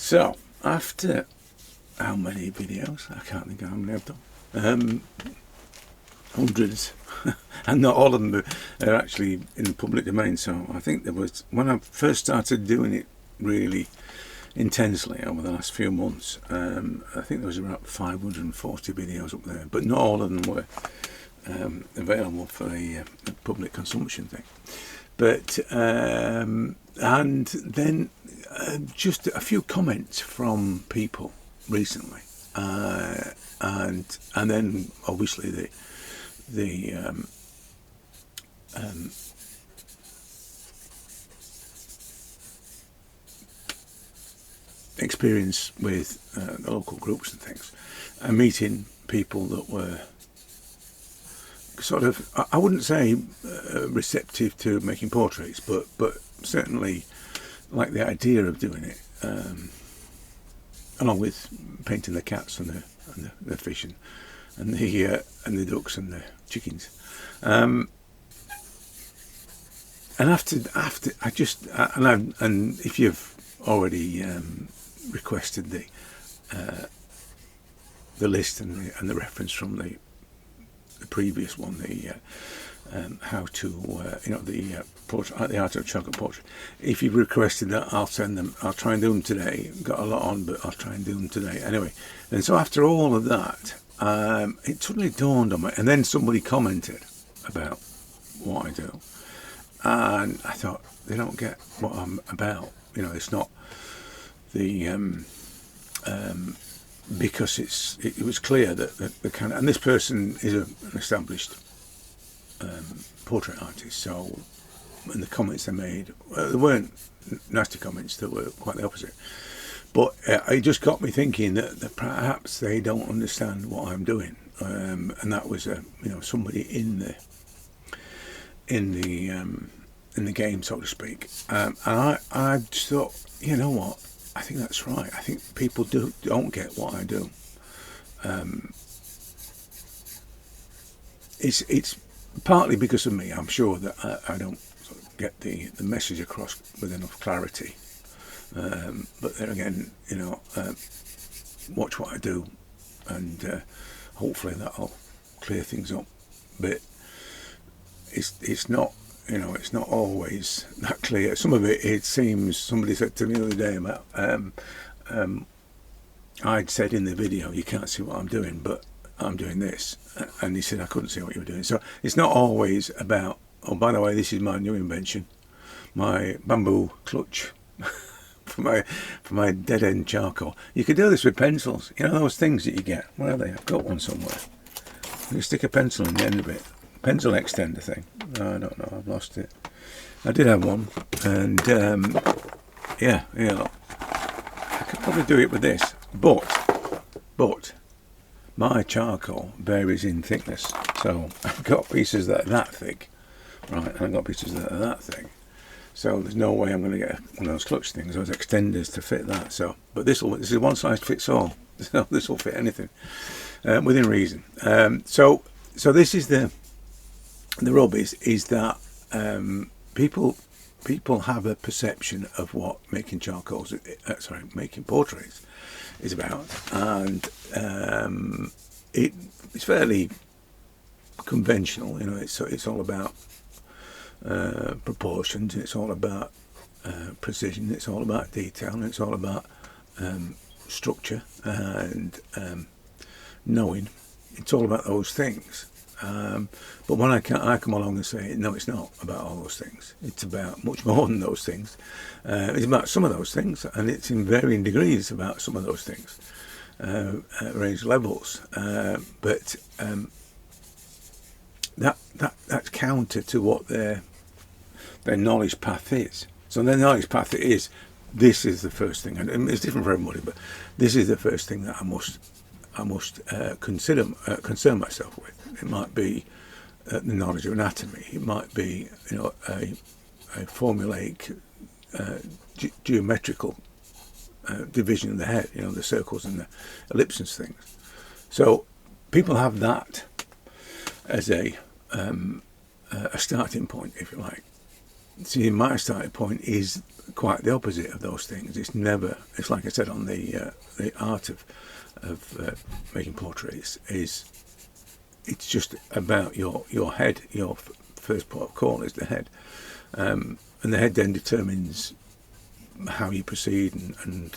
So, after how many videos? I can't think how many I've done. Hundreds. And not all of them are actually in the public domain. So I think there was, when I first started doing it really intensely over the last few months, I think there was about 540 videos up there. But not all of them were available for a public consumption thing. But, and then just a few comments from people recently, and then obviously the experience with the local groups and things, and meeting people that were sort of, I wouldn't say receptive to making portraits, but certainly like the idea of doing it, along with painting the cats and the fish and the ducks and the chickens. And after I just and if you've already requested the list and the reference from the previous one, the how to the portrait, the art of chocolate portrait. If you've requested that, I'll send them. I'll try and do them today. Got a lot on, but I'll try and do them today anyway. And so after all of that, it suddenly dawned on me, and then somebody commented about what I do, and I thought, they don't get what I'm about. It's not the because it was clear that the kind of, and this person is an established portrait artist, so, and the comments they made, there weren't nasty comments, they were quite the opposite, but it just got me thinking that perhaps they don't understand what I'm doing, and that was somebody in the game, so to speak, and I just thought, you know what, I think that's right. I think people don't get what I do. It's partly because of me. I'm sure that I don't sort of get the message across with enough clarity. But then again, watch what I do, and hopefully that'll clear things up. But it's not. It's not always that clear. Some of it seems, somebody said to me the other day about, I'd said in the video, you can't see what I'm doing, but I'm doing this. And he said, I couldn't see what you were doing. So it's not always about, oh, by the way, this is my new invention, my bamboo clutch for my dead end charcoal. You could do this with pencils. Those things that you get. Where are they? I've got one somewhere. You stick a pencil in the end of it. Pencil extender thing. No, I don't know. I've lost it. I did have one, and yeah. Look, I could probably do it with this, but my charcoal varies in thickness. So I've got pieces that are that thick, right? And I've got pieces that are that thick. So there's no way I'm going to get one of those clutch things, those extenders to fit that. So, but this is one size fits all. So this will fit anything within reason. So this is the rub is that people have a perception of what making making portraits is about, and it's fairly conventional. It's all about proportions. It's all about precision. It's all about detail. And it's all about structure and knowing. It's all about those things. But when I come along and say, no, it's not about all those things. It's about much more than those things. It's about some of those things, and it's in varying degrees about some of those things, range levels. But that's counter to what their knowledge path is. So their knowledge path is, this is the first thing, and it's different for everybody, but this is the first thing that I must concern myself with. It might be the knowledge of anatomy. It might be, a formulaic, geometrical division of the head. The circles and the ellipses things. So people have that as a starting point, if you like. see, my starting point is quite the opposite of those things. It's never. It's like I said on the art of making portraits is. It's just about your head. Your first port of call is the head, and the head then determines how you proceed and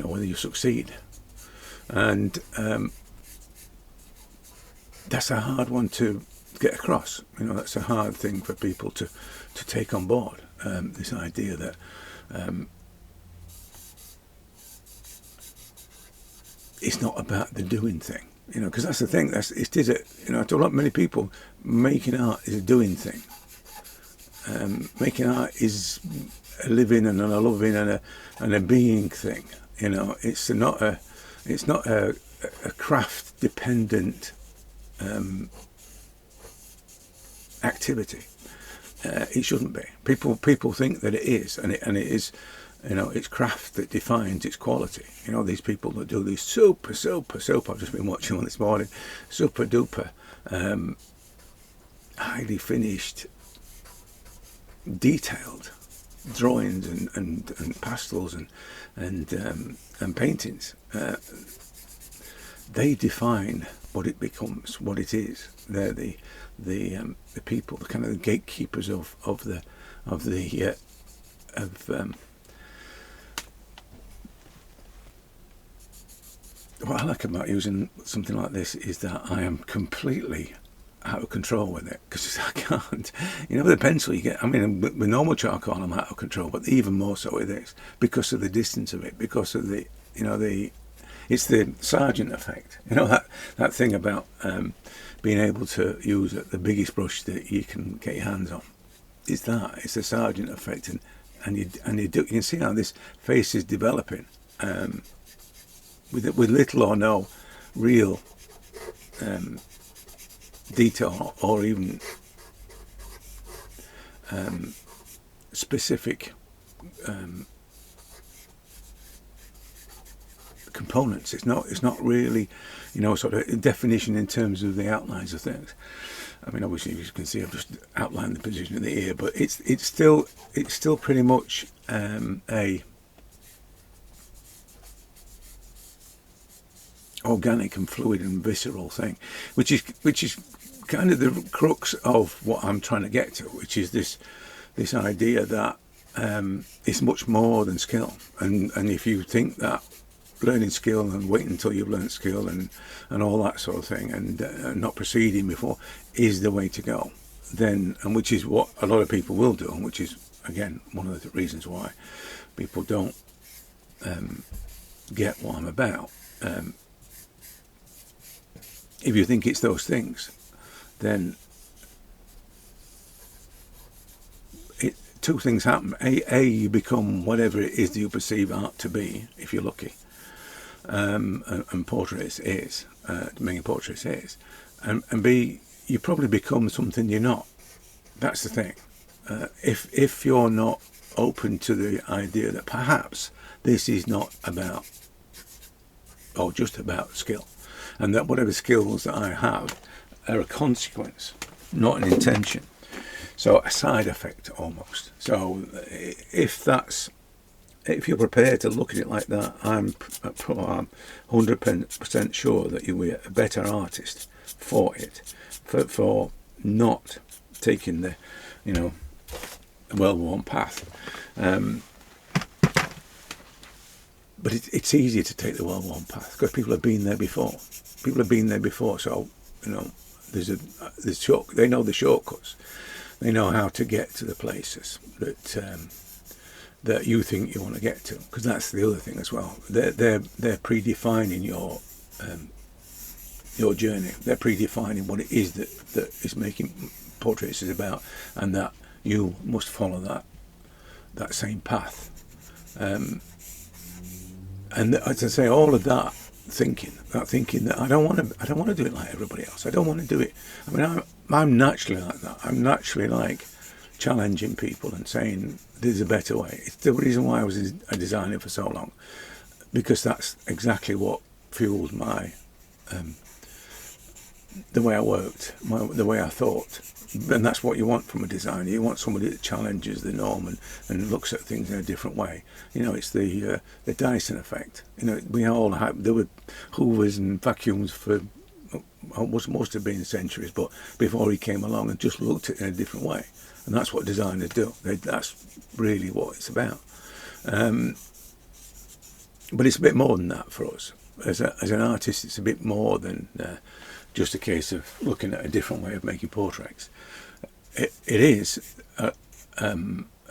whether you succeed. And that's a hard one to get across. That's a hard thing for people to take on board. This idea that it's not about the doing thing. Because that's the thing. It is to a lot many people, making art is a doing thing. Making art is a living and a loving and a being thing. It's not a craft dependent activity. It shouldn't be. People think that it is, and it is. It's craft that defines its quality. These people that do these super. I've just been watching one this morning. Super duper, highly finished, detailed drawings and pastels and paintings. They define what it becomes, what it is. They're the people, the kind of the gatekeepers of what I like about using something like this is that I am completely out of control with it, because I can't. With a pencil you get. With normal charcoal I'm out of control, but even more so with this, because of the distance of it, because of the it's the Sargent effect. That thing about being able to use the biggest brush that you can get your hands on. It's the Sargent effect, and you can see how this face is developing. With little or no real detail or even specific components. It's not really, sort of definition in terms of the outlines of things. Obviously, as you can see, I've just outlined the position of the ear, but it's still pretty much a organic and fluid and visceral thing, which is kind of the crux of what I'm trying to get to, which is this idea that it's much more than skill, and if you think that learning skill and waiting until you've learned skill and all that sort of thing and not proceeding before is the way to go, then, and which is what a lot of people will do, and which is again one of the reasons why people don't get what I'm about. If you think it's those things, then two things happen. A, you become whatever it is that you perceive art to be, if you're lucky. And portraits is, making portraits is. And B, you probably become something you're not. That's the thing. If you're not open to the idea that perhaps this is not about, or just about skill, and that whatever skills that I have are a consequence, not an intention. So a side effect almost. So if you're prepared to look at it like that, I'm 100% sure that you'll be a better artist for it, for not taking the, well-worn path. But it's easier to take the well-worn path because people have been there before. So they know the shortcuts. They know how to get to the places that you think you want to get to. Because that's the other thing as well. They're predefining your journey. They're predefining what it is that is making portraits is about, and that you must follow that same path. And as I say, all of that thinking that I don't want to do it like everybody else. I don't want to do it. I'm naturally like that. I'm naturally like challenging people and saying there's a better way. It's the reason why I was a designer for so long, because that's exactly what fueled my the way I worked, the way I thought. And that's what you want from a designer. You want somebody that challenges the norm and looks at things in a different way. You know, it's the Dyson effect. You know, we all had, there were hoovers and vacuums for must have been centuries, but before he came along and just looked at it in a different way. And that's what designers do. That's really what it's about. But it's a bit more than that for us. As an artist, it's a bit more than just a case of looking at a different way of making portraits. It is a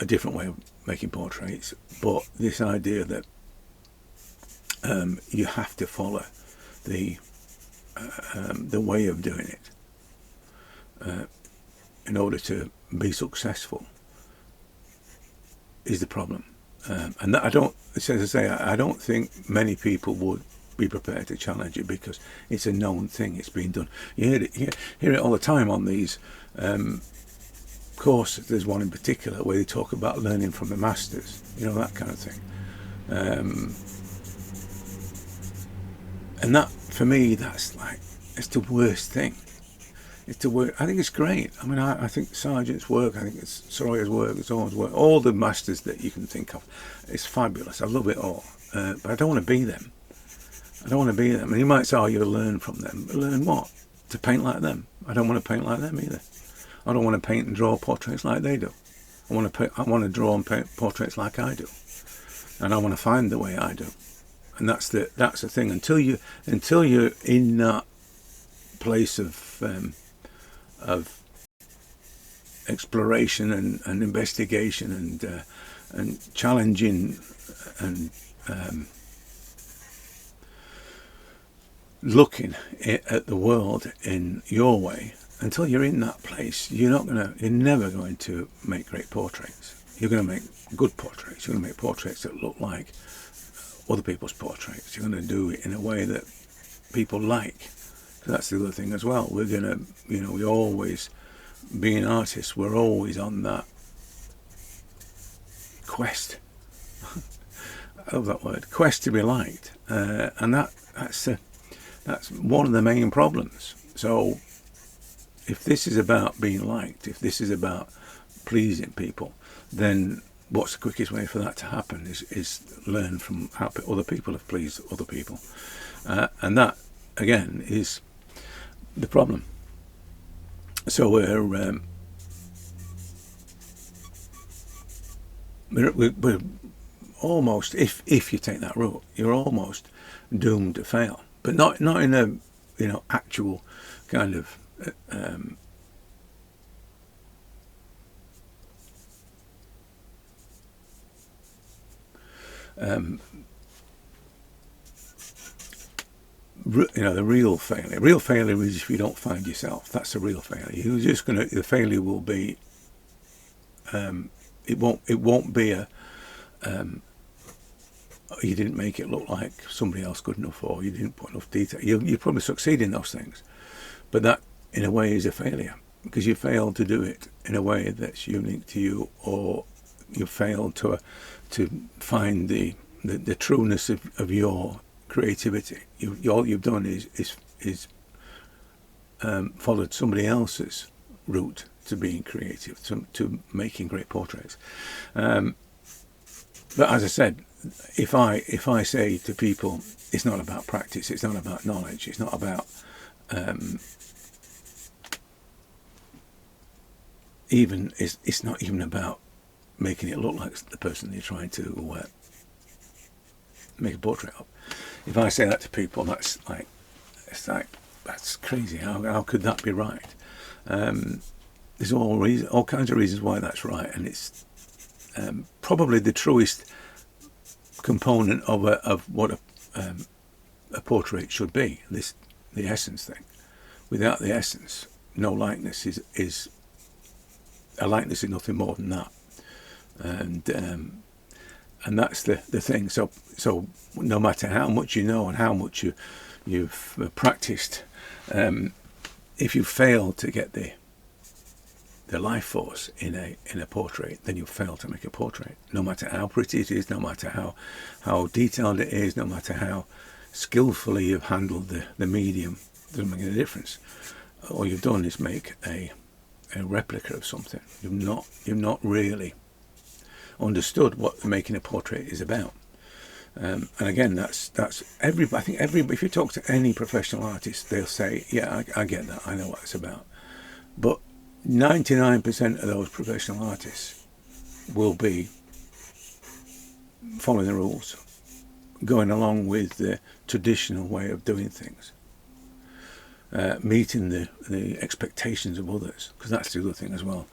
different way of making portraits, but this idea that you have to follow the way of doing it in order to be successful is the problem. And that as I say, I don't think many people would be prepared to challenge it because it's a known thing. It's been done. You hear it all the time on these courses. There's one in particular where they talk about learning from the masters. You know, that kind of thing. And that, for me, it's the worst thing. It's the worst. I think it's great. I mean, I think Sargent's work, I think it's Saroya's work, it's Owen's work, all the masters that you can think of. It's fabulous. I love it all. But I don't want to be them. I don't want to be them. And you might say, oh, you'll learn from them. Learn what? To paint like them. I don't want to paint like them either. I don't want to paint and draw portraits like they do. I want to draw and paint portraits like I do. And I want to find the way I do. And that's the thing. Until you're in that place of exploration and investigation and challenging and looking at the world in your way, until you're in that place, you're never going to make great portraits. You're going to make good portraits. You're going to make portraits that look like other people's portraits. You're going to do it in a way that people like. So that's the other thing as well. We're going to, we always, being artists, we're always on that quest. I love that word, quest to be liked. And that's one of the main problems. So if this is about being liked, if this is about pleasing people, then what's the quickest way for that to happen is learn from how other people have pleased other people. And that, again, is the problem. So we're almost, if you take that route, you're almost doomed to fail. But not in a actual kind of the real failure. Real failure is if you don't find yourself. That's a real failure. You're just the failure will be. It won't be a. You didn't make it look like somebody else good enough, or you didn't put enough detail. You probably succeed in those things, but that in a way is a failure because you failed to do it in a way that's unique to you, or you failed to find the trueness of your creativity. All you've done is followed somebody else's route to being creative, to making great portraits. But as I said, if I say to people, it's not about practice, it's not about knowledge, it's not about it's not even about making it look like the person you're trying to make a portrait of. If I say that to people, that's crazy. How could that be right? There's all kinds of reasons why that's right, and it's probably the truest component of what a portrait should be. The essence thing. Without the essence, no likeness is a likeness is nothing more than that. And that's the thing. So no matter how much you know and how much you've practiced, if you fail to get the life force in a portrait, then you fail to make a portrait. No matter how pretty it is, no matter how detailed it is, no matter how skillfully you've handled the medium, doesn't make any difference. All you've done is make a replica of something. You've not really understood what making a portrait is about. And again, that's every. I think if you talk to any professional artist, they'll say, "Yeah, I get that. I know what it's about." But 99% of those professional artists will be following the rules, going along with the traditional way of doing things, meeting the expectations of others, because that's the other thing as well.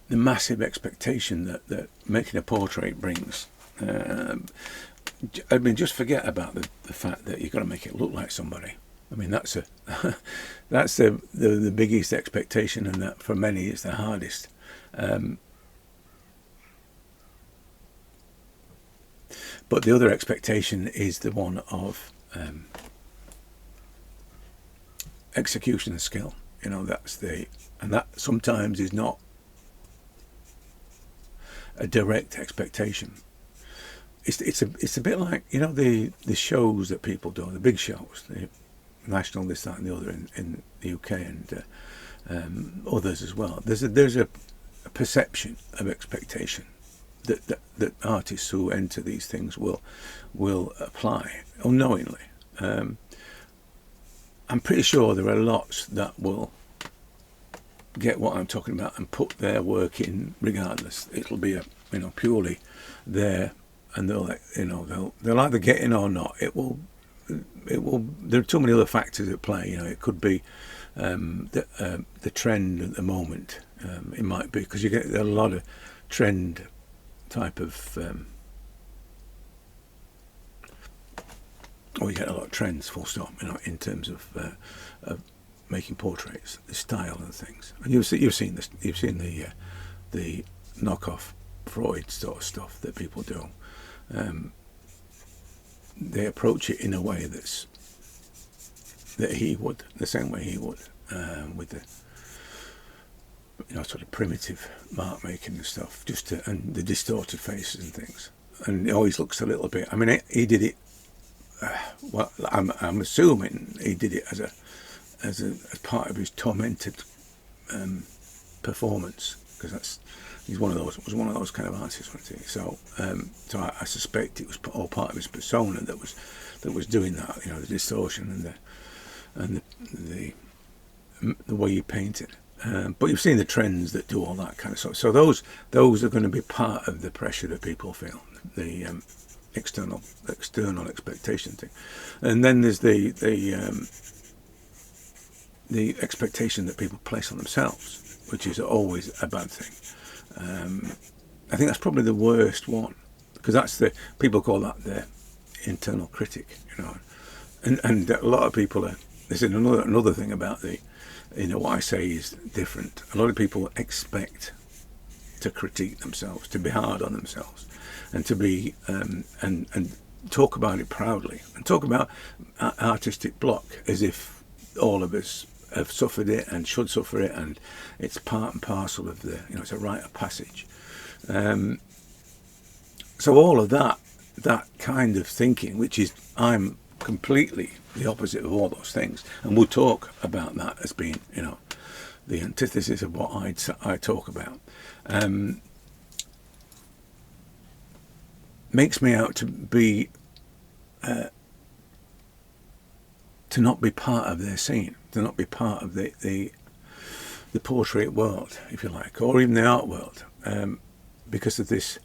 The massive expectation that making a portrait brings. I mean, just forget about the fact that you've got to make it look like somebody. I mean, that's the biggest expectation, and that for many is the hardest. But the other expectation is the one of execution and skill. You know, and that sometimes is not a direct expectation. It's a bit like, you know, the shows that people do, the big shows, the National, this, that, and the other in the UK, and others as well. There's a perception of expectation that artists who enter these things will apply unknowingly. I'm pretty sure there are lots that will get what I'm talking about and put their work in regardless. It'll be purely there, and they'll either get in or not. It will. There are too many other factors at play. You know, it could be the trend at the moment. It might be because you get a lot of trend type of. Or you get a lot of trends, full stop. You know, in terms of making portraits, the style and things. And you've seen this. You've seen the knockoff Freud sort of stuff that people do. They approach it in a way that he would, the same way he would, with the sort of primitive mark making and stuff, and the distorted faces and things. And it always looks a little bit. I mean, he did it. Well, I'm assuming he did it as part of his tormented performance, because he's one of those kind of artists, wasn't he? So I suspect it was all part of his persona that was doing that. You know, the distortion and the way he painted. But you've seen the trends that do all that kind of stuff. So those are going to be part of the pressure that people feel. The external expectation thing, and then there's the expectation that people place on themselves, which is always a bad thing. I think that's probably the worst one, because that's people call that the internal critic, you know, and a lot of people are. This is another thing about what I say is different. A lot of people expect to critique themselves, to be hard on themselves, and to be and talk about it proudly, and talk about artistic block as if all of us have suffered it and should suffer it, and it's part and parcel of it's a rite of passage. So all of that kind of thinking, which is, I'm completely the opposite of all those things, and we'll talk about that as being the antithesis of what I talk about. Makes me out to be to not be part of their scene, to not be part of the portrait world, if you like, or even the art world, because of this.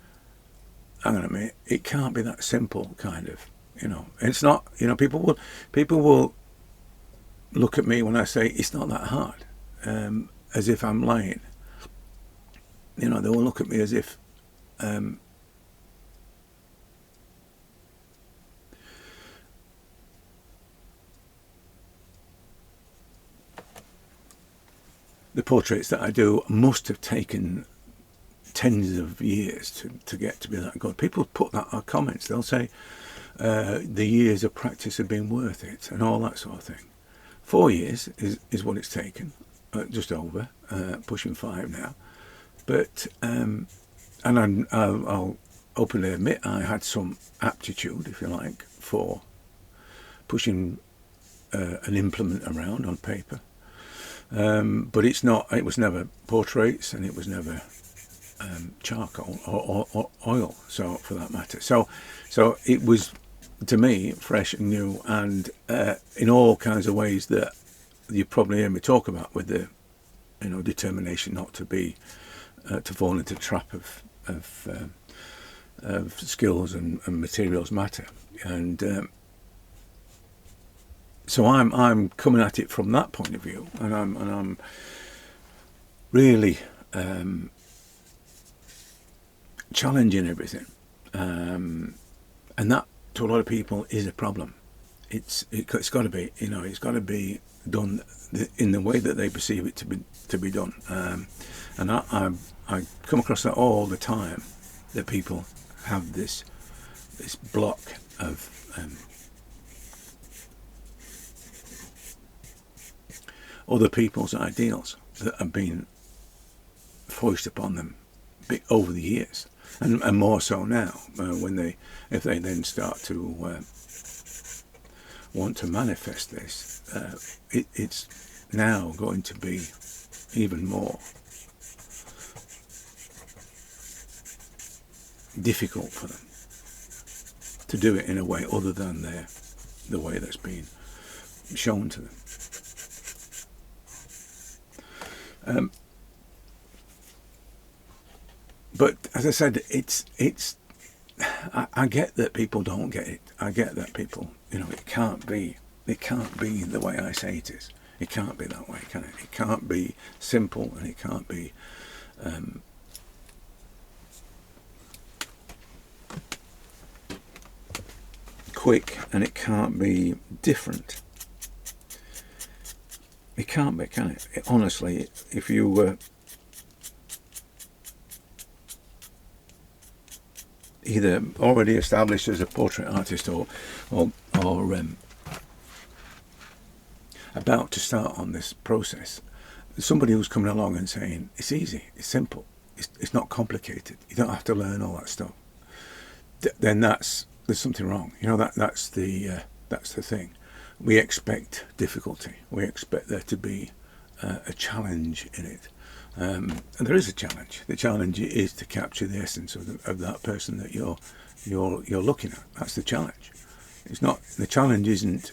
Hang on a minute, it can't be that simple, kind of. It's not. People will look at me when I say it's not that hard, as if I'm lying. They will look at me as if. The portraits that I do must have taken tens of years to get to be that good. People put that in comments. They'll say the years of practice have been worth it, and all that sort of thing. 4 years is what it's taken, just over, pushing 5 now. But I'll openly admit I had some aptitude, if you like, for pushing an implement around on paper. But it's not. It was never portraits, and it was never charcoal or oil. So for that matter, so it was, to me, fresh and new, and in all kinds of ways that you probably hear me talk about, with the determination not to be to fall into the trap of skills and materials matter, and so I'm coming at it from that point of view, and I'm really challenging everything, and that to a lot of people is a problem. It's got to be, it's got to be done in the way that they perceive it to be done, and I come across that all the time, that people have this block of other people's ideals that have been foisted upon them over the years, and more so now, if they then start to want to manifest this, it's now going to be even more difficult for them to do it in a way other than the way that's been shown to them. But as I said, I get that people don't get it. I get that people, it can't be the way I say it is. It can't be that way, can it? It can't be simple, and it can't be quick, and it can't be different. It can't be, can it? Honestly, if you were either already established as a portrait artist or about to start on this process, somebody who's coming along and saying it's easy, it's simple, it's not complicated, you don't have to learn all that stuff, then there's something wrong. That's the thing. We expect difficulty. We expect there to be a challenge in it, and there is a challenge. The challenge is to capture the essence of that person that you're looking at. That's the challenge. It's not, the challenge isn't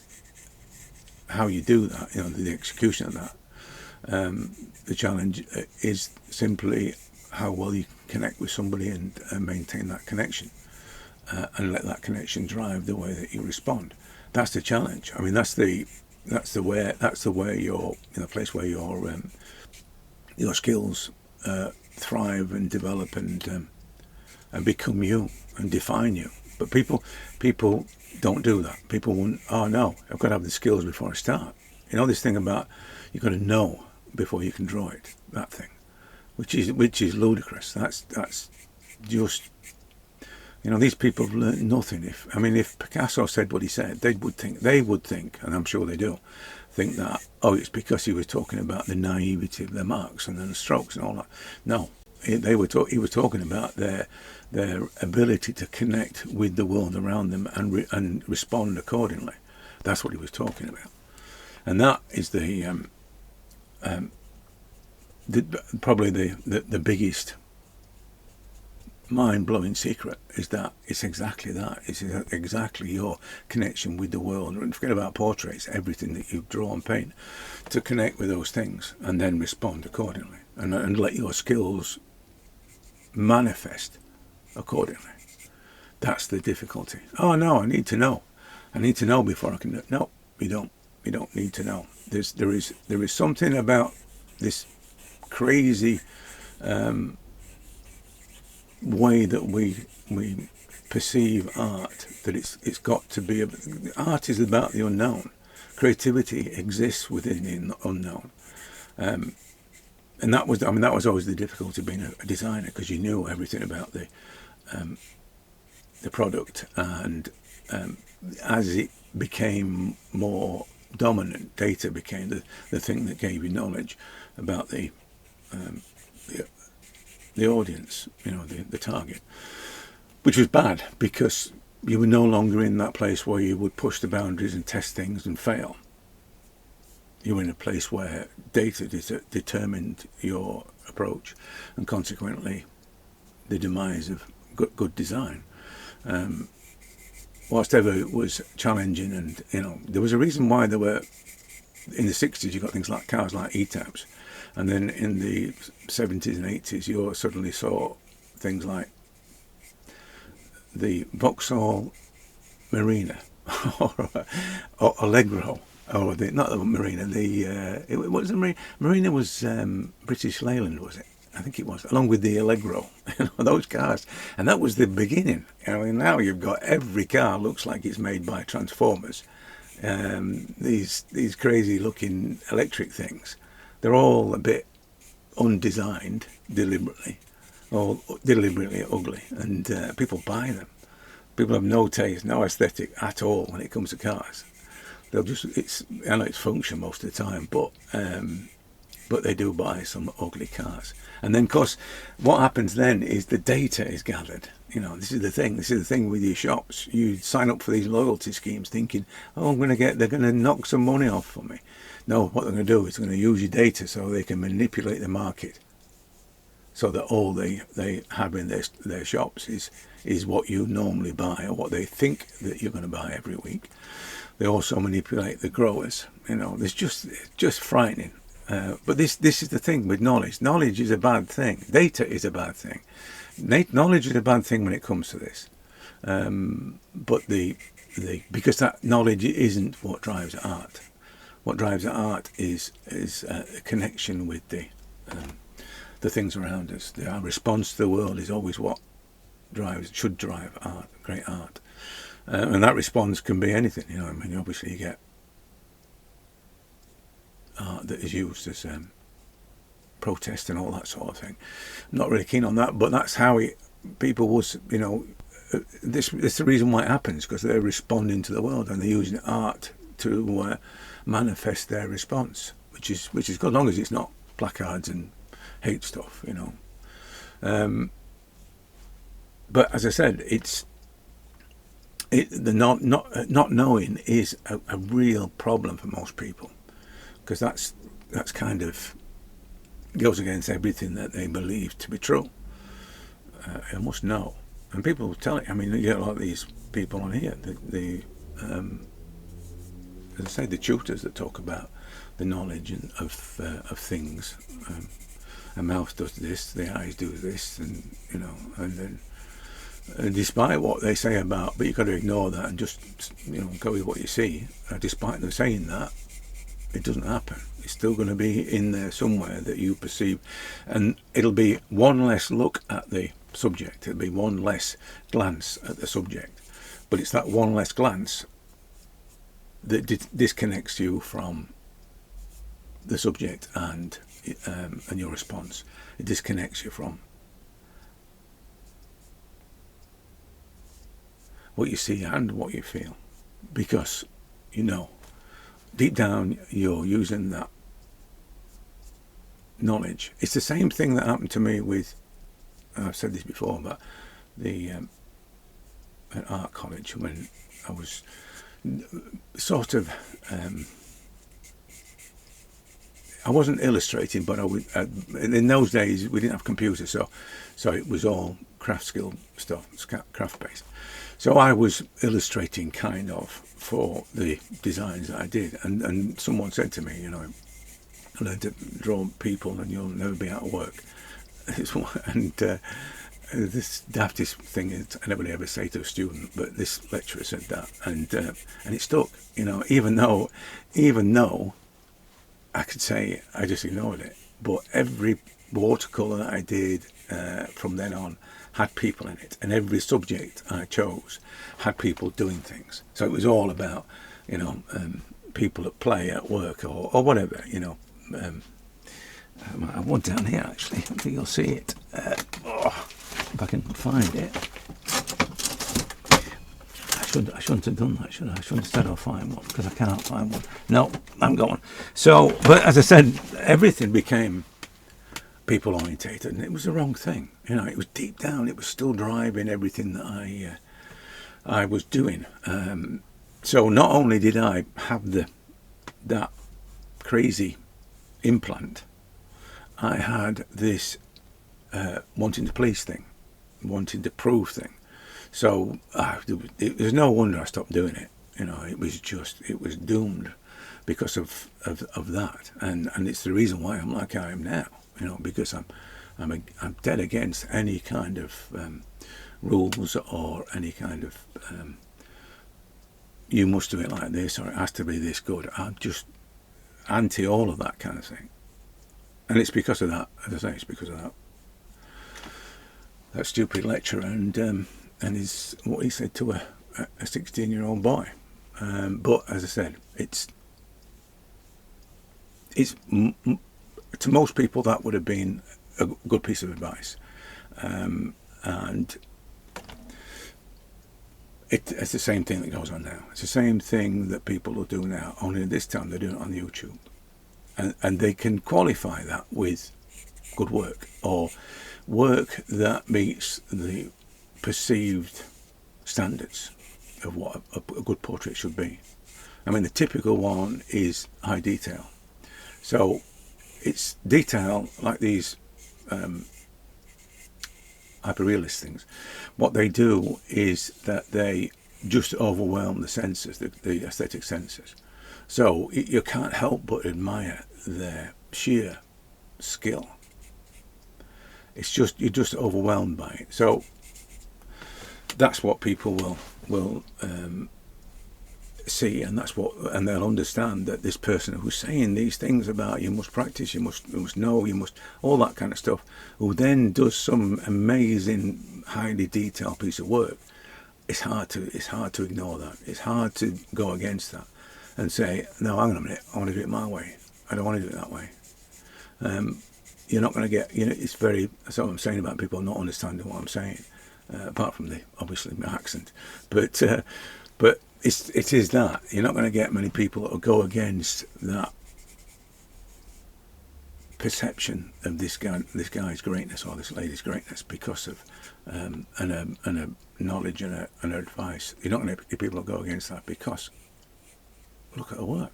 how you do that, the execution of that. The challenge is simply how well you connect with somebody and maintain that connection, and let that connection drive the way that you respond. That's the challenge. I mean, that's the way you're in a place where your skills thrive and develop and become you and define you. But people don't do that. People won't. Oh no, I've got to have the skills before I start. This thing about you've got to know before you can draw it. That thing, which is ludicrous. That's just. These people have learned nothing. If Picasso said what he said, they would think, and I'm sure they do, think that, it's because he was talking about the naivety of their marks and then the strokes and all that. No, he was talking about their ability to connect with the world around them and respond accordingly. That's what he was talking about, and that is probably the biggest mind-blowing secret, is that it's exactly that. It's exactly your connection with the world. And forget about portraits, everything that you draw and paint, to connect with those things and then respond accordingly, and let your skills manifest accordingly. That's the difficulty. Oh no, I need to know before I can do it. No, you don't need to know. There is something about this crazy way that we perceive art, that it's got to be. Art is about the unknown. Creativity exists within the unknown, and that was always the difficulty of being a designer, because you knew everything about the product, and as it became more dominant, data became the thing that gave you knowledge about the audience, the target, which was bad, because you were no longer in that place where you would push the boundaries and test things and fail. You were in a place where data determined your approach, and consequently the demise of good design. Whilst ever it was challenging, and there was a reason why there were, in the 60s you got things like cars like ETABS, and then in the 70s and 80s you suddenly saw things like the Vauxhall Marina or Allegro, or not the Marina, what was the Marina? Marina was British Leyland, was it? I think it was, along with the Allegro, those cars. And that was the beginning. Now you've got every car looks like it's made by Transformers. These crazy looking electric things, they're all a bit undesigned deliberately, or deliberately ugly, and people buy them. People have no taste, no aesthetic at all when it comes to cars. I know it's function most of the time, but they do buy some ugly cars. And then, of course, what happens then is the data is gathered. This is the thing. This is the thing with your shops. You sign up for these loyalty schemes thinking, oh, they're going to knock some money off for me. No, what they're going to do is they're going to use your data so they can manipulate the market, so that all they have in their shops is what you normally buy, or what they think that you're going to buy every week. They also manipulate the growers. It's just frightening. But this is the thing with knowledge. Knowledge is a bad thing. Data is a bad thing. Knowledge is a bad thing when it comes to this. But because that knowledge isn't what drives art. What drives art is a connection with the things around us. Our response to the world is always what should drive art, great art. And that response can be anything. Obviously you get art that is used as protest and all that sort of thing. I'm not really keen on that, but that's how people was, this is the reason why it happens, because they're responding to the world and they're using art to manifest their response, which is good, as long as it's not placards and hate stuff, but as I said, the not knowing is a real problem for most people, because that's kind of goes against everything that they believe to be true. You must know, and people will tell it. You get a lot of these people on here, as I say, the tutors that talk about the knowledge of things. A mouth does this, the eyes do this, and and then despite what they say about, but you've got to ignore that and just go with what you see. Despite them saying that, it doesn't happen. It's still going to be in there somewhere that you perceive, and it'll be one less look at the subject. It'll be one less glance at the subject, but it's that one less glance that disconnects you from the subject and your response. It disconnects you from what you see and what you feel, because deep down you're using that knowledge. It's the same thing that happened to me with, I've said this before, but at art college, when I was sort of I wasn't illustrating, but I would. In those days, we didn't have computers, so it was all craft skill stuff, craft based. So I was illustrating kind of for the designs that I did, and someone said to me, learn to draw people, and you'll never be out of work. And this daftest thing is, I never ever say to a student, but this lecturer said that, and it stuck. Even though I could say I just ignored it, but every watercolour that I did from then on had people in it, and every subject I chose had people doing things. So it was all about, people at play, at work, or whatever. I have one down here actually. I think you'll see it. If I can find it. I shouldn't have done that, should I? I shouldn't have said I'll find one, because I cannot find one. No, I'm going. So, but as I said, everything became people orientated, and it was the wrong thing. It was deep down. It was still driving everything that I was doing. So not only did I have that crazy implant, I had this wanting to please thing, wanting to prove thing. So there's no wonder I stopped doing it. It was doomed because of that, and it's the reason why I'm like I am now. Because I'm dead against any kind of rules or any kind of you must do it like this or it has to be this good. I'm just anti all of that kind of thing, and it's because of that. As I say, it's because of that stupid lecturer and what he said to a 16-year-old boy. But as I said, it's to most people that would have been a good piece of advice, and it's the same thing that goes on now. It's the same thing that people will do now, only this time they're doing it on YouTube, and they can qualify that with good work or work that meets the perceived standards of what a good portrait should be. I mean, the typical one is high detail. So it's detail like these hyperrealist things. What they do is that they just overwhelm the senses, the aesthetic senses. So you can't help but admire their sheer skill. It's just, you're just overwhelmed by it. So that's what people will see, and they'll understand that this person who's saying these things about you must practice, you must know, you must, all that kind of stuff, who then does some amazing, highly detailed piece of work. It's hard to ignore that. It's hard to go against that and say, no, hang on a minute, I want to do it my way. I don't want to do it that way. You're not going to get, it's very, that's what I'm saying about people not understanding what I'm saying, apart from obviously my accent, but it is that you're not going to get many people that will go against that perception of this guy's greatness or this lady's greatness because of and a knowledge and an advice. You're not going to get people that go against that because look at her work,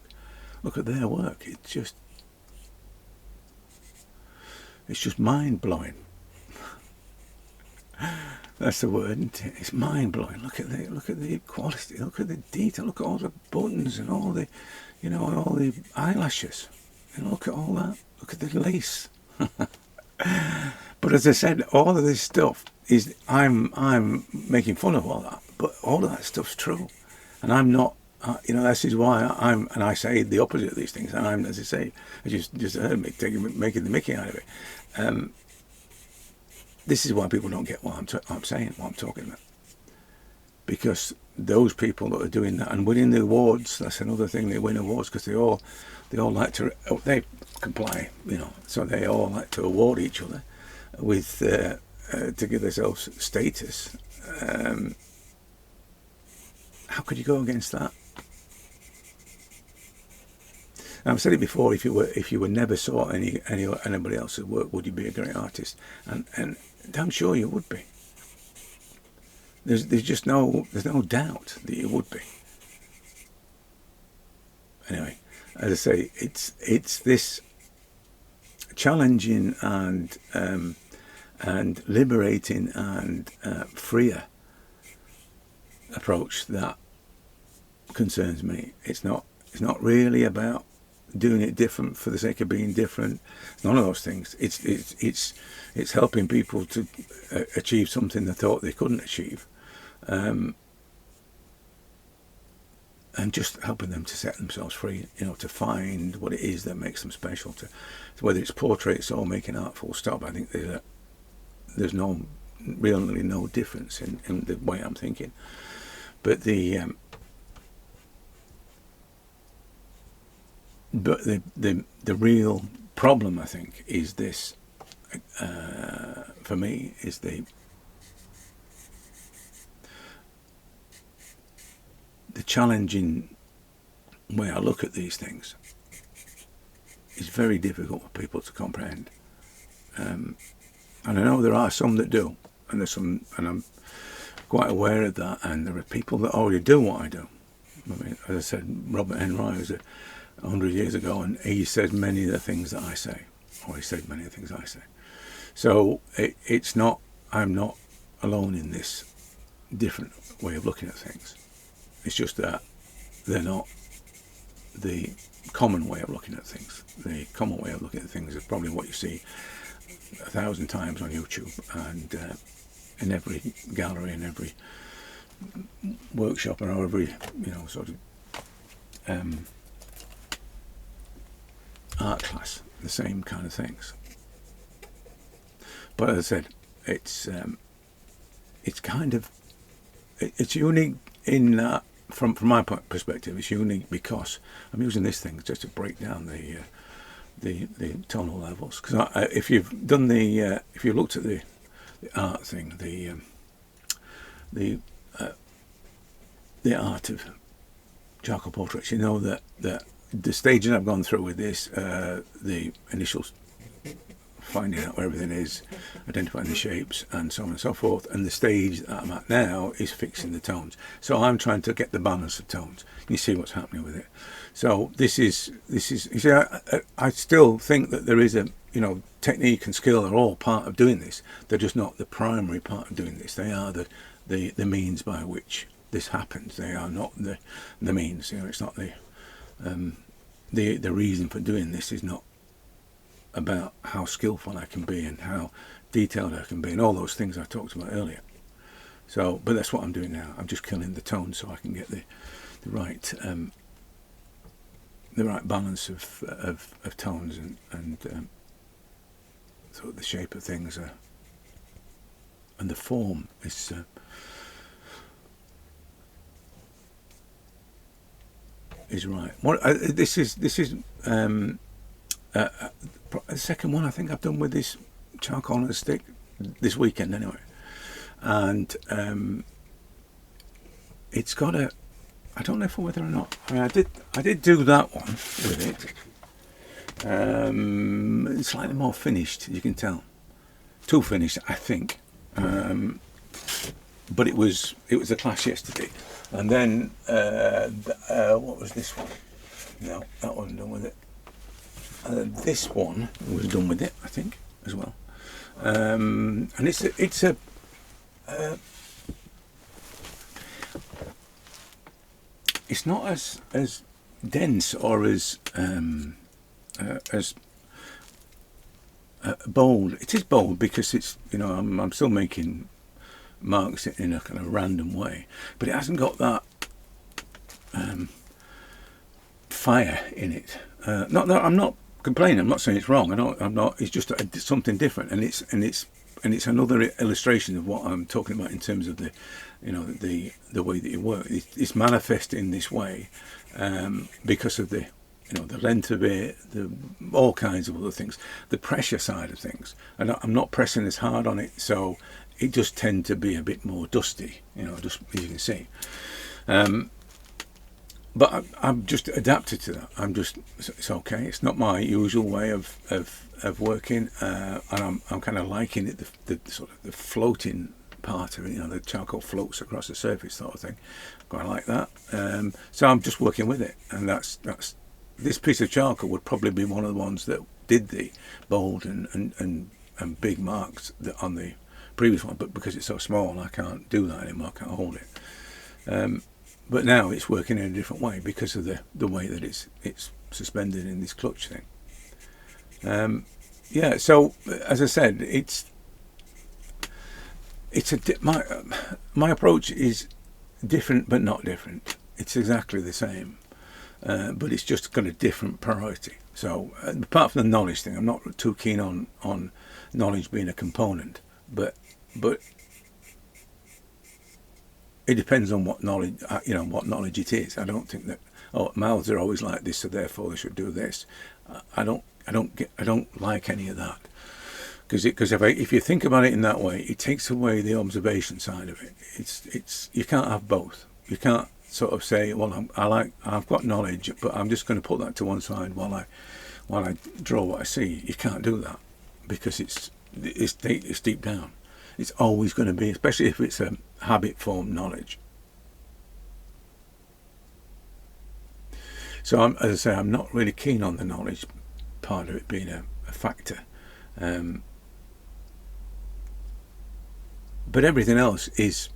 look at their work. It's just mind blowing. That's the word, isn't it? It's mind blowing. Look at the quality. Look at the detail. Look at all the buttons and all the, all the eyelashes. Look at all that. Look at the lace. But as I said, all of this stuff is I'm making fun of all that. But all of that stuff's true, and I'm not. This is why and I say the opposite of these things. And I'm, as I say, I just heard me making the mickey out of it. This is why people don't get what I'm saying, what I'm talking about. Because those people that are doing that and winning the awards, that's another thing, they win awards because they all like to, they comply, so they all like to award each other with, to give themselves status. How could you go against that? I've said it before. If you were never saw anybody else's work, would you be a great artist? And I'm sure you would be. There's no doubt that you would be. Anyway, as I say, it's this challenging and liberating and freer approach that concerns me. It's not really about doing it different for the sake of being different. None of those things. It's helping people to achieve something they thought they couldn't achieve, and just helping them to set themselves free. To find what it is that makes them special. To whether it's portraits or making art, full stop. I think there's really no difference in the way I'm thinking. But the real problem, I think, is this, for me, is the challenging way I look at these things is very difficult for people to comprehend. And I know there are some that do, and there's some, and I'm quite aware of that, and there are people that already do what I do. I mean, as I said, Robert Henry was 100 years ago, and he said many of the things that I say, or he said many of the things I say. So it's not, I'm not alone in this different way of looking at things. It's just that they're not the common way of looking at things. The common way of looking at things is probably what you see 1,000 times on YouTube, and in every gallery, in every workshop, or every sort of art class, the same kind of things. But as I said, it's kind of, it's unique in that, from my perspective, it's unique because I'm using this thing just to break down the tonal levels. Because if you've done if you looked at the art thing, the art of charcoal portraits, you know that the stages I've gone through with this, the initial finding out where everything is, identifying the shapes, and so on and so forth, and the stage that I'm at now is fixing the tones. So I'm trying to get the balance of tones. You see what's happening with it. So this is you see, I still think that there is a technique and skill are all part of doing this. They're just not the primary part of doing this. They are the means by which this happens. They are not the means. It's not the reason for doing this is not about how skillful I can be and how detailed I can be and all those things I talked about earlier. So, but that's what I'm doing now. I'm just killing the tone so I can get the right balance of tones and so the shape of things and the form is right. This is the second one I think I've done with this charcoal on a stick this weekend anyway, and it's got a, I don't know whether or not, I mean I did do that one with it, it's slightly more finished, you can tell, too finished I think, but it was a class yesterday, and then what was this one? No, that wasn't done with it. This one was done with it, I think, as well, and it's not as dense or as bold. It is bold because it's I'm still making marks in a kind of random way, but it hasn't got that fire in it. Not that I'm not complaining. I'm not saying it's wrong. I'm not. It's just something different, and it's another illustration of what I'm talking about in terms of the way that you work. It's manifest in this way because of the length of it, all kinds of other things, the pressure side of things. And I'm not pressing as hard on it, so it just tends to be a bit more dusty. Just as you can see. But I'm just adapted to that. It's okay. It's not my usual way of working, and I'm kind of liking it. The sort of the floating part of it, the charcoal floats across the surface sort of thing. Quite like that. So I'm just working with it, and that's this piece of charcoal would probably be one of the ones that did the bold and big marks on the previous one. But because it's so small, I can't do that anymore. I can't hold it. But now it's working in a different way because of the way that it's suspended in this clutch thing. Yeah. So as I said, my approach is different but not different. It's exactly the same, but it's just got a different priority. So apart from the knowledge thing, I'm not too keen on knowledge being a component, but it depends on what knowledge, what knowledge it is. I don't think that mouths are always like this, so therefore they should do this. I don't like any of that, because if you think about it in that way, it takes away the observation side of it. It's you can't have both. You can't sort of say, well, I've got knowledge, but I'm just going to put that to one side while I draw what I see. You can't do that because it's deep down. It's always going to be, especially if it's a habit-formed knowledge. So, as I say, I'm not really keen on the knowledge part of it being a factor. But everything else is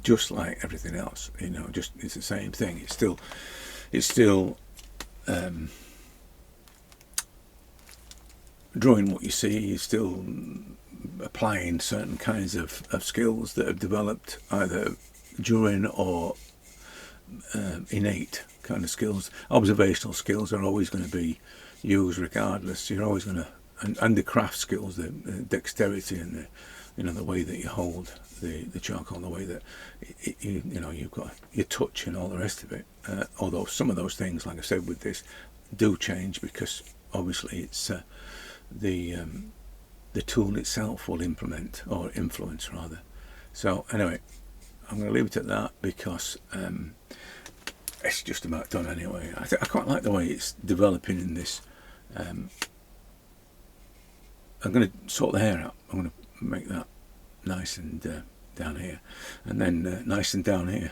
just like everything else, just it's the same thing. It's still drawing what you see. You're still applying certain kinds of skills that have developed either during or innate kind of skills. Observational skills are always going to be used regardless. You're always going to, and the craft skills, the dexterity and the way that you hold the charcoal, the way that you've got your touch and all the rest of it. Although some of those things, like I said with this, do change because obviously it's the tool itself will implement or influence rather. So anyway, I'm going to leave it at that because it's just about done anyway. I quite like the way it's developing in this. I'm going to sort the hair out. I'm going to make that nice and down here, and then nice and down here.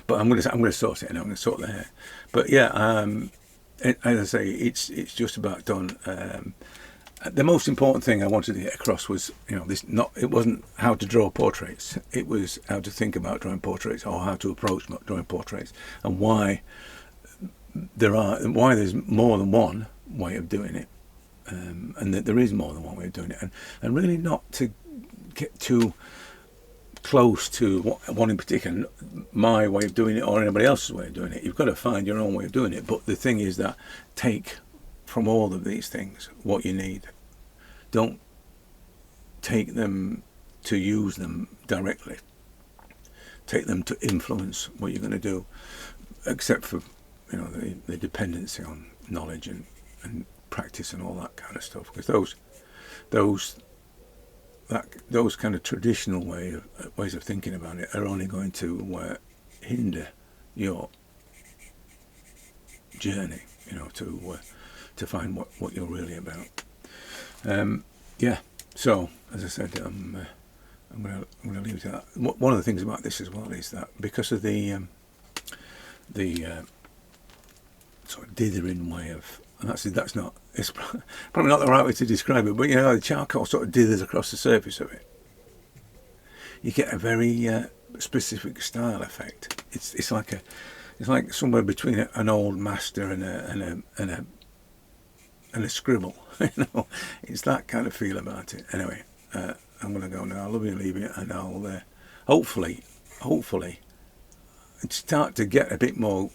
But I'm going to sort it, and I'm going to sort the hair. But yeah, as I say, it's just about done. The most important thing I wanted to get across was, it wasn't how to draw portraits. It was how to think about drawing portraits, or how to approach drawing portraits, and why there's more than one way of doing it, and that there is more than one way of doing it, and really not to get too close to one in particular, my way of doing it or anybody else's way of doing it. You've got to find your own way of doing it. But the thing is that take from all of these things what you need. Don't take them to use them directly. Take them to influence what you're going to do, except for the dependency on knowledge and practice and all that kind of stuff. Because those kind of traditional ways of thinking about it are only going to hinder your journey, to find what you're really about. Yeah. So as I said, I'm going to leave it at that. One of the things about this as well is that because of the sort of dithering way of, and that's not, it's probably not the right way to describe it, but the charcoal sort of dithers across the surface of it. You get a very specific style effect. It's like somewhere between an old master and a scribble. It's that kind of feel about it. Anyway, I'm going to go now. I love you, leave it, and I'll hopefully start to get a bit more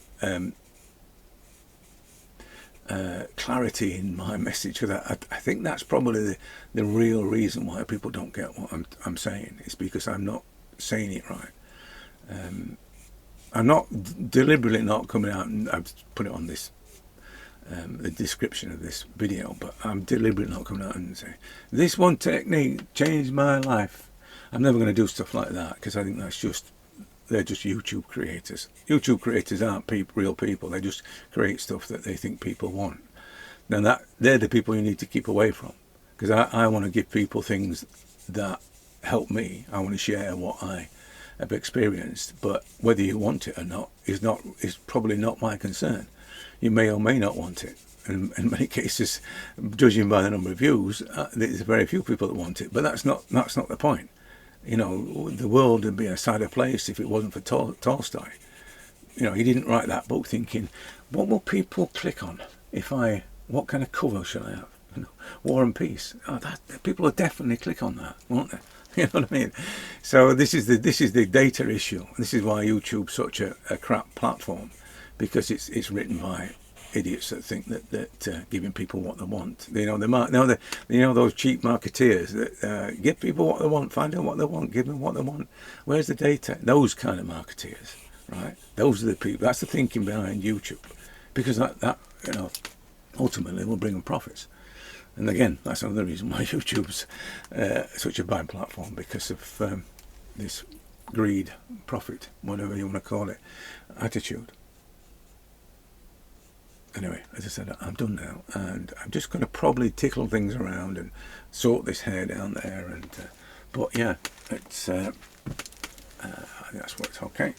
clarity in my message. Because I think that's probably the real reason why people don't get what I'm saying. It's because I'm not saying it right. I'm not deliberately not coming out, and I've put it on this the description of this video, but I'm deliberately not coming out and saying this one technique changed my life. I'm never going to do stuff like that, because I think they're just YouTube creators. YouTube creators aren't real people. They just create stuff that they think people want. Now they're the people you need to keep away from, because I want to give people things that help me. I want to share what I have experienced, but whether you want it or not is probably not my concern. You may or may not want it. And in many cases, judging by the number of views, there's very few people that want it. But that's not the point. The world would be a sadder place if it wasn't for Tolstoy. He didn't write that book thinking, what will people click on what kind of cover shall I have? War and Peace. People will definitely click on that, won't they? You know what I mean? So this is the data issue. This is why YouTube's such a crap platform, because it's written by idiots that think that giving people what they want. Those cheap marketeers that give people what they want, find out what they want, give them what they want. Where's the data? Those kind of marketeers, right? Those are the people. That's the thinking behind YouTube, because that ultimately will bring them profits. And again, that's another reason why YouTube's such a bad platform, because of this greed, profit, whatever you want to call it, attitude. Anyway, as I said, I'm done now, and I'm just going to probably tickle things around and sort this hair down there and But yeah, it's I think that's worked okay.